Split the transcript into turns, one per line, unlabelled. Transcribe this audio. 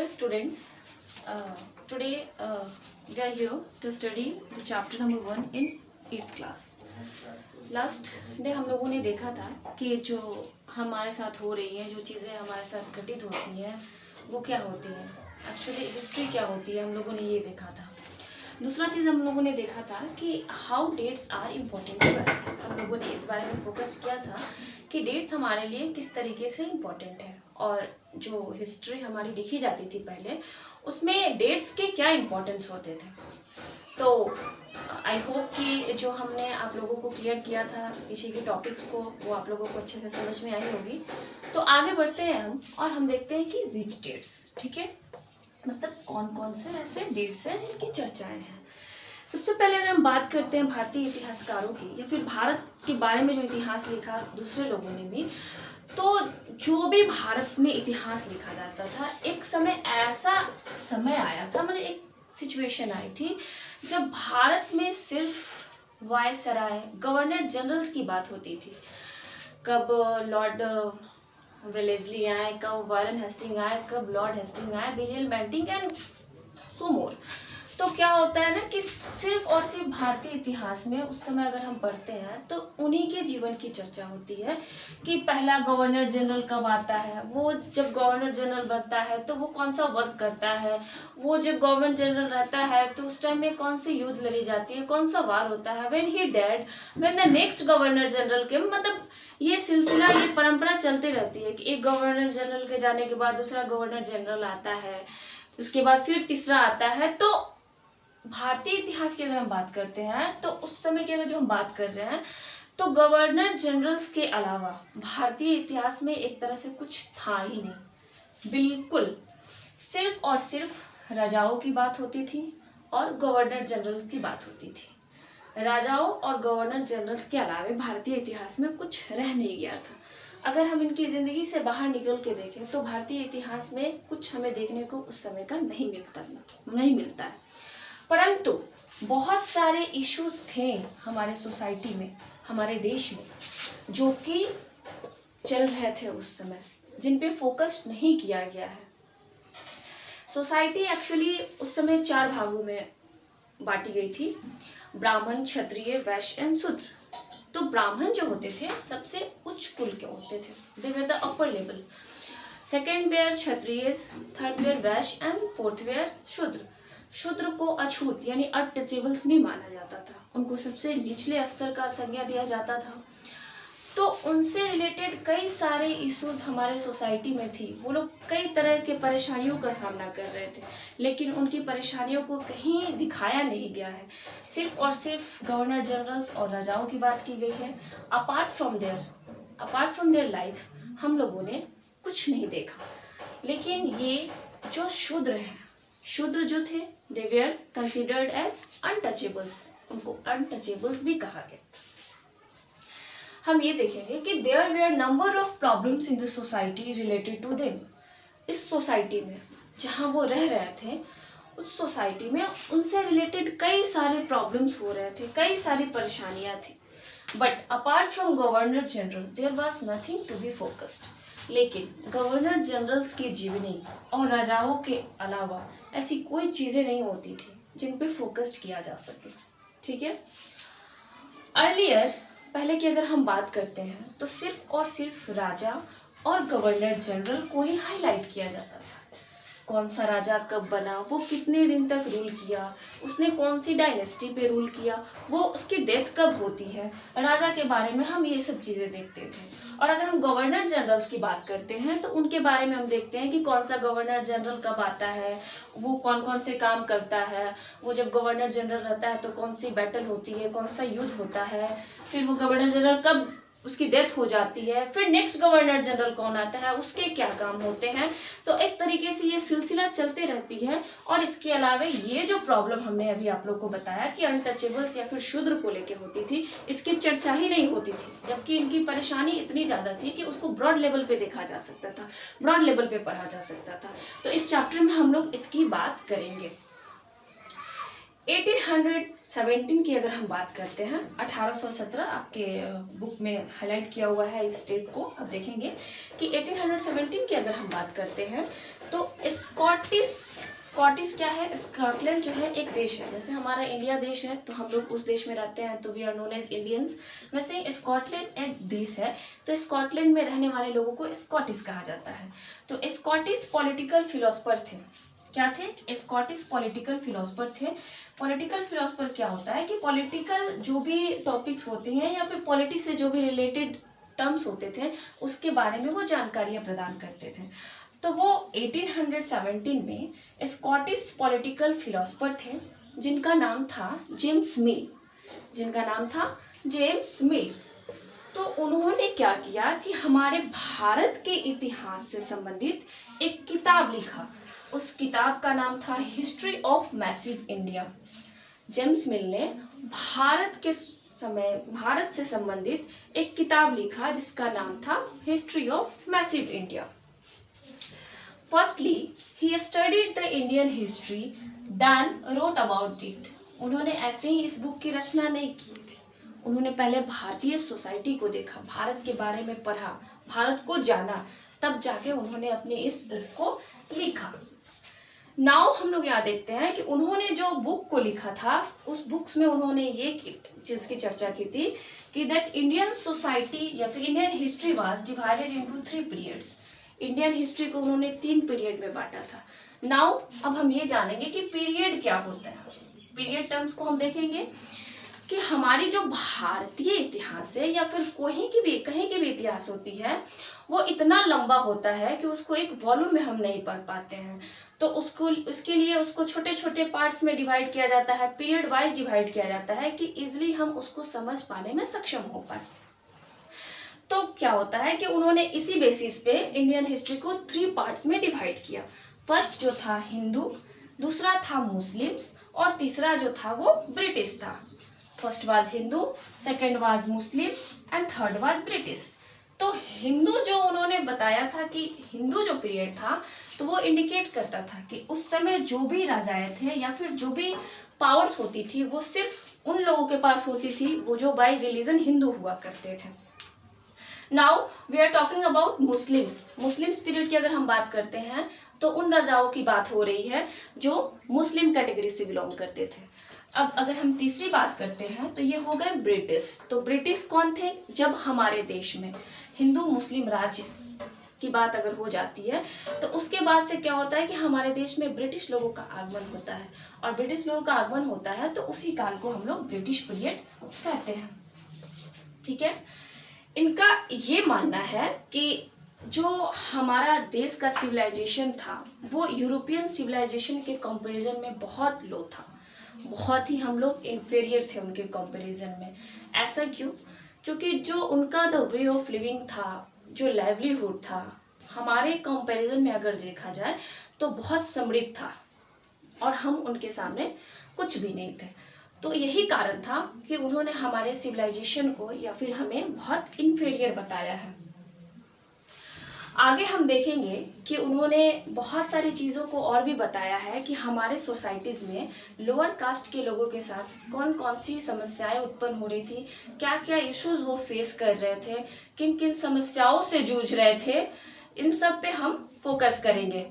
students, today we are here to study the chapter number 1 in 8th class. Last day हम लोगों ने देखा था कि जो हमारे साथ हो रही है, जो चीज़ें हमारे साथ घटित होती हैं वो क्या होती हैं, एक्चुअली हिस्ट्री क्या होती है, हम लोगों ने ये देखा था. दूसरा चीज़ हम लोगों ने देखा था कि how dates are important to us. हम लोगों ने इस बारे में फोकस किया था कि डेट्स हमारे लिए किस तरीके से इम्पोर्टेंट है, और जो हिस्ट्री हमारी लिखी जाती थी पहले उसमें डेट्स के क्या इम्पोर्टेंस होते थे. तो आई होप कि जो हमने आप लोगों को क्लियर किया था पीछे के टॉपिक्स को वो आप लोगों को अच्छे से समझ में आई होगी. तो आगे बढ़ते हैं हम और हम देखते हैं कि विच डेट्स, ठीक है, मतलब कौन कौन से ऐसे डेट्स हैं जिनकी चर्चाएं हैं. सबसे पहले अगर हम बात करते हैं भारतीय इतिहासकारों की या फिर भारत के बारे में जो इतिहास लिखा दूसरे लोगों ने भी, तो जो भी भारत में इतिहास लिखा जाता था एक समय ऐसा समय आया था, मतलब एक सिचुएशन आई थी जब भारत में सिर्फ वायसराय गवर्नर जनरल्स की बात होती थी. कब लॉर्ड वेलेस्ली आए, कब वारन हेस्टिंग आए, कब लॉर्ड हेस्टिंग आए, विलियम बेंटिंक एंड सो मोर. तो क्या होता है ना कि सिर्फ और सिर्फ भारतीय इतिहास में उस समय अगर हम पढ़ते हैं तो उन्हीं के जीवन की चर्चा होती है कि पहला गवर्नर जनरल कब आता है, वो जब गवर्नर जनरल बनता है तो वो कौन सा वर्क करता है, वो जब गवर्नर जनरल रहता है तो उस टाइम में कौन सी युद्ध लड़ी जाती है, कौन सा वार होता है, when he dead, when the next governor general के, मतलब ये सिलसिला, ये परंपरा चलती रहती है कि एक गवर्नर जनरल के जाने के बाद दूसरा गवर्नर जनरल आता है, उसके बाद फिर तीसरा आता है. तो भारतीय इतिहास की अगर हम बात करते हैं तो उस समय की अगर जो हम बात कर रहे हैं तो गवर्नर जनरल्स के अलावा भारतीय इतिहास में एक तरह से कुछ था ही नहीं. बिल्कुल सिर्फ और सिर्फ राजाओं की बात होती थी और गवर्नर जनरल्स की बात होती थी. राजाओं और गवर्नर जनरल्स के अलावा भारतीय इतिहास में कुछ रह नहीं गया था. अगर हम इनकी ज़िंदगी से बाहर निकल के देखें तो भारतीय इतिहास में कुछ हमें देखने को उस समय का नहीं मिलता है. परंतु बहुत सारे इश्यूज थे हमारे सोसाइटी में, हमारे देश में, जो कि चल रहे थे उस समय, जिन पे फोकस नहीं किया गया है. सोसाइटी एक्चुअली उस समय 4 भागों में बांटी गई थी: ब्राह्मण, क्षत्रिय, वैश्य एंड शूद्र. तो ब्राह्मण जो होते थे सबसे उच्च कुल के होते थे, they were the upper level. Second were Kshatriya, third were Vaishya and fourth were Shudra. शूद्र को अछूत यानी अनटचेबल्स भी माना जाता था, उनको सबसे निचले स्तर का संज्ञा दिया जाता था. तो उनसे रिलेटेड कई सारे इश्यूज हमारे सोसाइटी में थी. वो लोग कई तरह के परेशानियों का सामना कर रहे थे, लेकिन उनकी परेशानियों को कहीं दिखाया नहीं गया है. सिर्फ और सिर्फ गवर्नर जनरल्स और राजाओं की बात की गई है. अपार्ट फ्रॉम देयर लाइफ हम लोगों ने कुछ नहीं देखा. लेकिन ये जो शूद्र जो थे, they were considered as untouchables, उनको अनटचेबल्स भी कहा गया. हम ये देखेंगे कि there were number of problems in the society related to them. इस सोसाइटी में जहाँ वो रह रहे थे, उस सोसाइटी में उनसे रिलेटेड कई सारे प्रॉब्लम्स हो रहे थे, कई सारी परेशानियाँ थी. But apart from governor general there was nothing to be focused. लेकिन गवर्नर जनरल्स की जीवनी और राजाओं के अलावा ऐसी कोई चीज़ें नहीं होती थी जिन पे फोकस्ड किया जा सके. ठीक है, अर्लियर पहले की अगर हम बात करते हैं तो सिर्फ और सिर्फ राजा और गवर्नर जनरल को ही हाईलाइट किया जाता था. कौन सा राजा कब बना, वो कितने दिन तक रूल किया, उसने कौन सी डायनेस्टी पे रूल किया, वो उसकी डेथ कब होती है, राजा के बारे में हम ये सब चीज़ें देखते थे. और अगर हम गवर्नर जनरल्स की बात करते हैं तो उनके बारे में हम देखते हैं कि कौन सा गवर्नर जनरल कब आता है, वो कौन कौन से काम करता है, वो जब गवर्नर जनरल रहता है तो कौन सी बैटल होती है, कौन सा युद्ध होता है, फिर वो गवर्नर जनरल कब उसकी डेथ हो जाती है, फिर नेक्स्ट गवर्नर जनरल कौन आता है, उसके क्या काम होते हैं. तो इस तरीके से ये सिलसिला चलते रहती है. और इसके अलावा ये जो प्रॉब्लम हमने अभी आप लोग को बताया कि अनटचेबल्स या फिर शूद्र को लेके होती थी, इसकी चर्चा ही नहीं होती थी, जबकि इनकी परेशानी इतनी ज़्यादा थी कि उसको ब्रॉड लेवल पे देखा जा सकता था, ब्रॉड लेवल पे पढ़ा जा सकता था. तो इस चैप्टर में हम लोग इसकी बात करेंगे. 1817 की अगर हम बात करते हैं, 1817 आपके बुक में हाईलाइट किया हुआ है इस डेट को. अब देखेंगे कि 1817 की अगर हम बात करते हैं तो स्कॉटिश क्या है? स्कॉटलैंड जो है एक देश है, जैसे हमारा इंडिया देश है तो हम लोग उस देश में रहते हैं तो we are known as Indians, वैसे स्कॉटलैंड एक देश है तो स्कॉटलैंड में रहने वाले लोगों को स्कॉटिश कहा जाता है। तो स्कॉटिश पॉलिटिकल फिलोसफर थे। क्या थे? स्कॉटिश पॉलिटिकल फिलोसफर थे। पॉलिटिकल फिलोसफर क्या होता है कि पॉलिटिकल जो भी टॉपिक्स होती हैं या फिर पॉलिटिक्स से जो भी रिलेटेड टर्म्स होते थे उसके बारे में वो जानकारियाँ प्रदान करते थे। तो वो 1817 में स्कॉटिश पॉलिटिकल फिलोसफर थे जिनका नाम था जेम्स मिल। जिनका नाम था जेम्स मिल। तो उन्होंने क्या किया कि हमारे भारत के इतिहास से संबंधित एक किताब लिखा। उस किताब का नाम था history of massive India. James मिल ने भारत से संबंधित एक किताब लिखा जिसका नाम था history of massive India. Firstly he studied the Indian history then wrote about it. उन्होंने ऐसे ही इस बुक की रचना नहीं की थी, उन्होंने पहले भारतीय सोसाइटी को देखा, भारत के बारे में पढ़ा, भारत को जाना, तब जाके उन्होंने अपने इस बुक को लिखा। नाउ हम लोग यहाँ देखते हैं कि उन्होंने जो बुक को लिखा था उस बुक्स में उन्होंने ये चीज की चर्चा की थी कि दैट इंडियन सोसाइटी या फिर Indian history was divided into 3 periods. Indian history को उन्होंने 3 पीरियड में बांटा था। नाउ अब हम ये जानेंगे कि पीरियड क्या होता है। पीरियड टर्म्स को हम देखेंगे कि हमारी जो भारतीय इतिहास है या फिर कहीं की भी इतिहास होती है वो इतना लंबा होता है कि उसको एक वॉल्यूम में हम नहीं पढ़ पाते हैं, तो उसके लिए उसको छोटे छोटे पार्ट्स में डिवाइड किया जाता है, पीरियड वाइज डिवाइड किया जाता है कि इजिली हम उसको समझ पाने में सक्षम हो पाए। तो क्या होता है कि उन्होंने इसी बेसिस पे इंडियन हिस्ट्री को 3 पार्ट्स में डिवाइड किया। फर्स्ट जो था हिंदू, दूसरा था मुस्लिम्स और तीसरा जो था वो ब्रिटिश था। First was Hindu, second was Muslim and third was British. तो हिंदू जो उन्होंने बताया था कि हिंदू जो पीरियड था तो वो इंडिकेट करता था कि उस समय जो भी राजाएं थे या फिर जो भी पावर्स होती थी वो सिर्फ उन लोगों के पास होती थी वो जो बाय रिलीजन हिंदू हुआ करते थे। Now we are talking about Muslims period की अगर हम बात करते हैं तो उन राजाओं की बात हो रही है जो मुस्लिम कैटेगरी से बिलोंग करते थे। अब अगर हम तीसरी बात करते हैं तो ये हो गए ब्रिटिश। तो ब्रिटिश कौन थे? जब हमारे देश में हिंदू मुस्लिम राज्य की बात अगर हो जाती है तो उसके बाद से क्या होता है कि हमारे देश में ब्रिटिश लोगों का आगमन होता है, और ब्रिटिश लोगों का आगमन होता है तो उसी काल को हम लोग ब्रिटिश पीरियड कहते हैं। ठीक है, इनका ये मानना है कि जो हमारा देश का सिविलाइजेशन था वो यूरोपियन सिविलाइजेशन के कंपैरिजन में बहुत लो था, बहुत ही हम लोग इंफीरियर थे उनके कंपैरिजन में। ऐसा क्यों? क्योंकि जो उनका द वे ऑफ लिविंग था, जो लाइवलीहुड था, हमारे कंपैरिजन में अगर देखा जाए तो बहुत समृद्ध था और हम उनके सामने कुछ भी नहीं थे। तो यही कारण था कि उन्होंने हमारे सिविलाइजेशन को या फिर हमें बहुत इंफीरियर बताया है। आगे हम देखेंगे कि उन्होंने बहुत सारी चीज़ों को और भी बताया है कि हमारे सोसाइटीज़ में लोअर कास्ट के लोगों के साथ कौन कौन सी समस्याएं उत्पन्न हो रही थी, क्या क्या इश्यूज वो फेस कर रहे थे, किन किन समस्याओं से जूझ रहे थे, इन सब पे हम फोकस करेंगे।